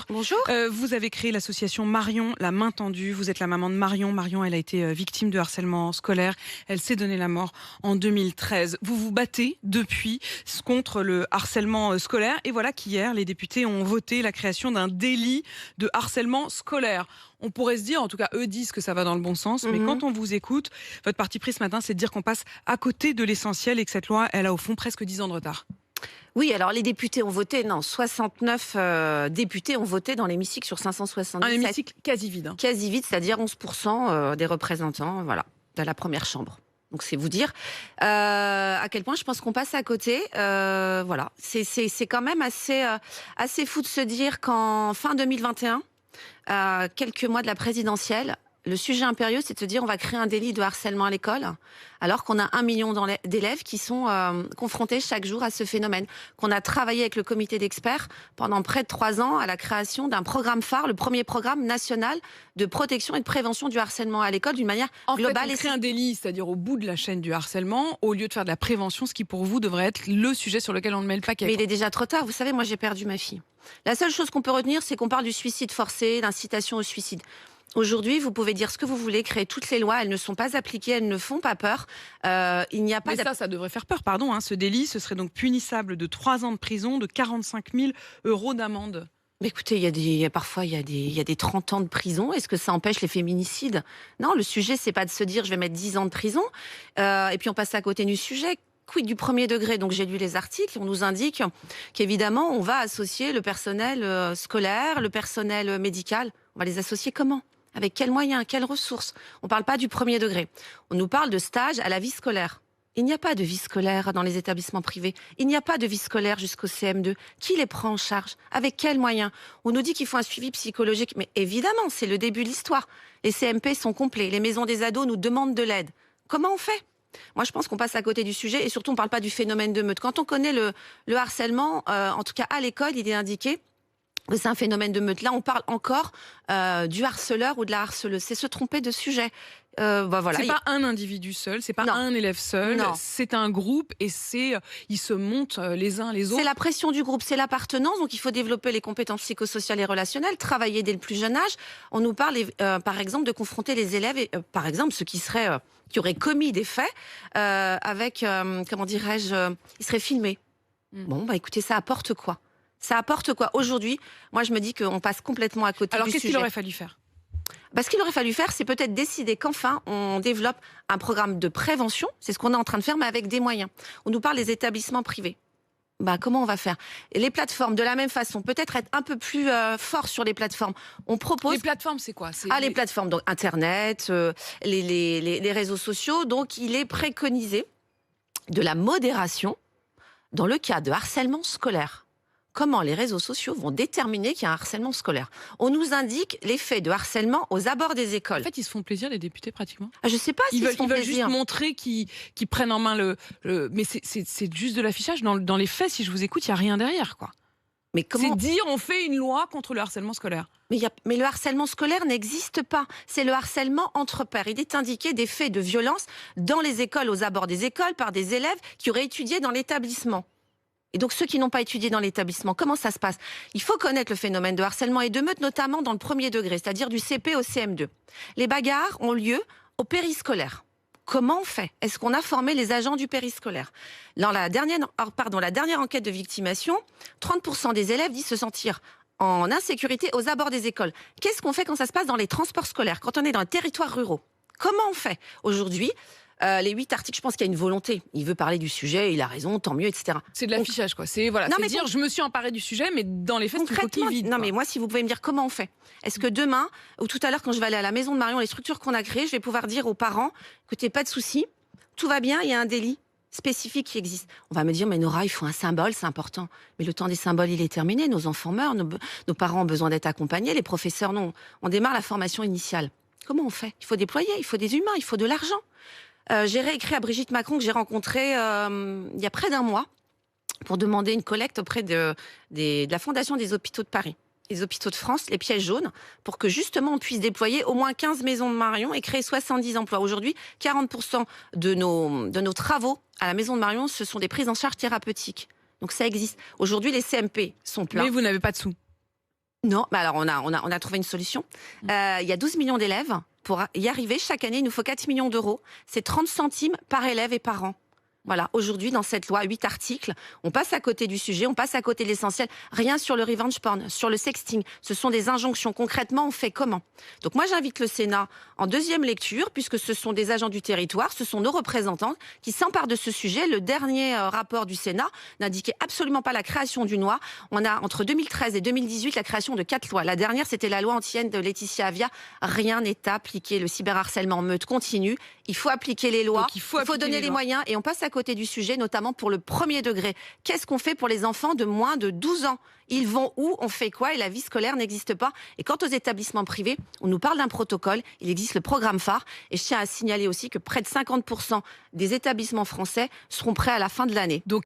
Bonjour. Vous avez créé l'association Marion, la main tendue. Vous êtes la maman de Marion. Marion, elle a été victime de harcèlement scolaire. Elle s'est donné la mort en 2013. Vous vous battez depuis contre le harcèlement scolaire. Et voilà qu'hier, les députés ont voté la création d'un délit de harcèlement scolaire. On pourrait se dire, en tout cas eux disent que ça va dans le bon sens, mais quand on vous écoute, votre parti pris ce matin, c'est de dire qu'on passe à côté de l'essentiel et que cette loi, elle a au fond presque 10 ans de retard. Oui, alors les députés ont voté, 69 députés ont voté dans l'hémicycle sur 577. Un hémicycle quasi vide. Quasi vide, c'est-à-dire 11% des représentants de la première chambre. Donc c'est vous dire à quel point je pense qu'on passe à côté. C'est quand même assez fou de se dire qu'en fin 2021, quelques mois de la présidentielle, le sujet impérieux, c'est de se dire on va créer un délit de harcèlement à l'école, alors qu'on a 1 million d'élèves qui sont confrontés chaque jour à ce phénomène. Qu'on a travaillé avec le comité d'experts pendant près de 3 ans à la création d'un programme phare, le premier programme national de protection et de prévention du harcèlement à l'école d'une manière globale. En fait, on crée un délit, c'est-à-dire au bout de la chaîne du harcèlement, au lieu de faire de la prévention, ce qui pour vous devrait être le sujet sur lequel on ne met le paquet. Mais il est déjà trop tard. Vous savez, moi j'ai perdu ma fille. La seule chose qu'on peut retenir, c'est qu'on parle du suicide forcé, d'incitation au suicide. Aujourd'hui, vous pouvez dire ce que vous voulez, créer toutes les lois, elles ne sont pas appliquées, elles ne font pas peur. Il n'y a pas. Mais ça devrait faire peur, pardon. Ce délit, ce serait donc punissable de 3 ans de prison, de 45 000 € d'amende. Mais écoutez, parfois il y a des 30 ans de prison. Est-ce que ça empêche les féminicides? Non, le sujet, c'est pas de se dire je vais mettre 10 ans de prison. Et puis on passe à côté du sujet. Quid du premier degré? Donc j'ai lu les articles, on nous indique qu'évidemment on va associer le personnel scolaire, le personnel médical. On va les associer comment? Avec quels moyens? Quelles ressources? On ne parle pas du premier degré. On nous parle de stage à la vie scolaire. Il n'y a pas de vie scolaire dans les établissements privés. Il n'y a pas de vie scolaire jusqu'au CM2. Qui les prend en charge? Avec quels moyens? On nous dit qu'il faut un suivi psychologique. Mais évidemment, c'est le début de l'histoire. Les CMP sont complets. Les maisons des ados nous demandent de l'aide. Comment on fait? Moi, je pense qu'on passe à côté du sujet. Et surtout, on ne parle pas du phénomène de meute. Quand on connaît le harcèlement, en tout cas à l'école, il est indiqué que c'est un phénomène de meute. Là, on parle encore du harceleur ou de la harceleuse. C'est se tromper de sujet. Voilà. C'est pas un individu seul, c'est pas un élève seul, c'est un groupe et ils se montent les uns les autres. C'est la pression du groupe, c'est l'appartenance. Donc, il faut développer les compétences psychosociales et relationnelles, travailler dès le plus jeune âge. On nous parle, par exemple, de confronter les élèves, par exemple, ceux qui auraient commis des faits avec, comment dirais-je, ils seraient filmés. Bon, écoutez, ça apporte quoi? Ça apporte quoi? Aujourd'hui, moi, je me dis qu'on passe complètement à côté du sujet. Alors, qu'est-ce qu'il aurait fallu faire? Ce qu'il aurait fallu faire, c'est peut-être décider qu'enfin, on développe un programme de prévention. C'est ce qu'on est en train de faire, mais avec des moyens. On nous parle des établissements privés. Comment on va faire? Les plateformes, de la même façon, peut-être être un peu plus fort sur les plateformes. On propose. Les plateformes, c'est quoi? Les plateformes, donc Internet, les réseaux sociaux. Donc, il est préconisé de la modération dans le cas de harcèlement scolaire. Comment les réseaux sociaux vont déterminer qu'il y a un harcèlement scolaire? On nous indique les faits de harcèlement aux abords des écoles. En fait, ils se font plaisir, les députés, pratiquement. Je ne sais pas s'ils se font plaisir. Ils veulent juste montrer qu'ils prennent en main mais c'est juste de l'affichage. Dans les faits, si je vous écoute, il n'y a rien derrière, quoi. Mais comment... C'est dire on fait une loi contre le harcèlement scolaire. Mais le harcèlement scolaire n'existe pas. C'est le harcèlement entre pairs. Il est indiqué des faits de violence dans les écoles, aux abords des écoles, par des élèves qui auraient étudié dans l'établissement. Et donc, ceux qui n'ont pas étudié dans l'établissement, comment ça se passe? Il faut connaître le phénomène de harcèlement et de meute, notamment dans le premier degré, c'est-à-dire du CP au CM2. Les bagarres ont lieu au périscolaire. Comment on fait? Est-ce qu'on a formé les agents du périscolaire? Dans la dernière enquête de victimation, 30% des élèves disent se sentir en insécurité aux abords des écoles. Qu'est-ce qu'on fait quand ça se passe dans les transports scolaires, quand on est dans les territoires ruraux? Comment on fait? Aujourd'hui, les 8 articles, je pense qu'il y a une volonté. Il veut parler du sujet, il a raison, tant mieux, etc. C'est de l'affichage, quoi. C'est dire, je me suis emparé du sujet, mais dans les faits, c'est une coquille vide. Non, mais moi, si vous pouvez me dire comment on fait. Est-ce que demain, ou tout à l'heure, quand je vais aller à la maison de Marion, les structures qu'on a créées, je vais pouvoir dire aux parents, écoutez, pas de souci, tout va bien, il y a un délit spécifique qui existe. On va me dire, mais Nora, il faut un symbole, c'est important. Mais le temps des symboles, il est terminé. Nos enfants meurent, nos parents ont besoin d'être accompagnés, les professeurs non. On démarre la formation initiale. Comment on fait? Il faut déployer, il faut des humains, il faut de l'argent. J'ai réécrit à Brigitte Macron, que j'ai rencontrée il y a près d'un mois, pour demander une collecte auprès de la Fondation des hôpitaux de Paris, les hôpitaux de France, les pièces jaunes, pour que justement on puisse déployer au moins 15 maisons de Marion et créer 70 emplois. Aujourd'hui, 40% de nos travaux à la maison de Marion, ce sont des prises en charge thérapeutiques. Donc ça existe. Aujourd'hui, les CMP sont pleins. Mais vous n'avez pas de sous. Non, mais alors on a trouvé une solution. Il y a 12 millions d'élèves. Pour y arriver, chaque année, il nous faut 4 millions d'euros. C'est 30 centimes par élève et par an. Voilà, aujourd'hui, dans cette loi, 8 articles, on passe à côté du sujet, on passe à côté de l'essentiel. Rien sur le revenge porn, sur le sexting. Ce sont des injonctions. Concrètement, on fait comment? Donc moi, j'invite le Sénat en deuxième lecture, puisque ce sont des agents du territoire, ce sont nos représentants qui s'emparent de ce sujet. Le dernier rapport du Sénat n'indiquait absolument pas la création d'une loi. On a, entre 2013 et 2018, la création de 4 lois. La dernière, c'était la loi anti-haine de Laetitia Avia. Rien n'est appliqué. Le cyberharcèlement en meute continue. Il faut appliquer les lois, il faut donner les moyens, et on passe à côté du sujet, notamment pour le premier degré. Qu'est-ce qu'on fait pour les enfants de moins de 12 ans? Ils vont où? On fait quoi? Et la vie scolaire n'existe pas. Et quant aux établissements privés, on nous parle d'un protocole. Il existe le programme phare. Et je tiens à signaler aussi que près de 50% des établissements français seront prêts à la fin de l'année. Donc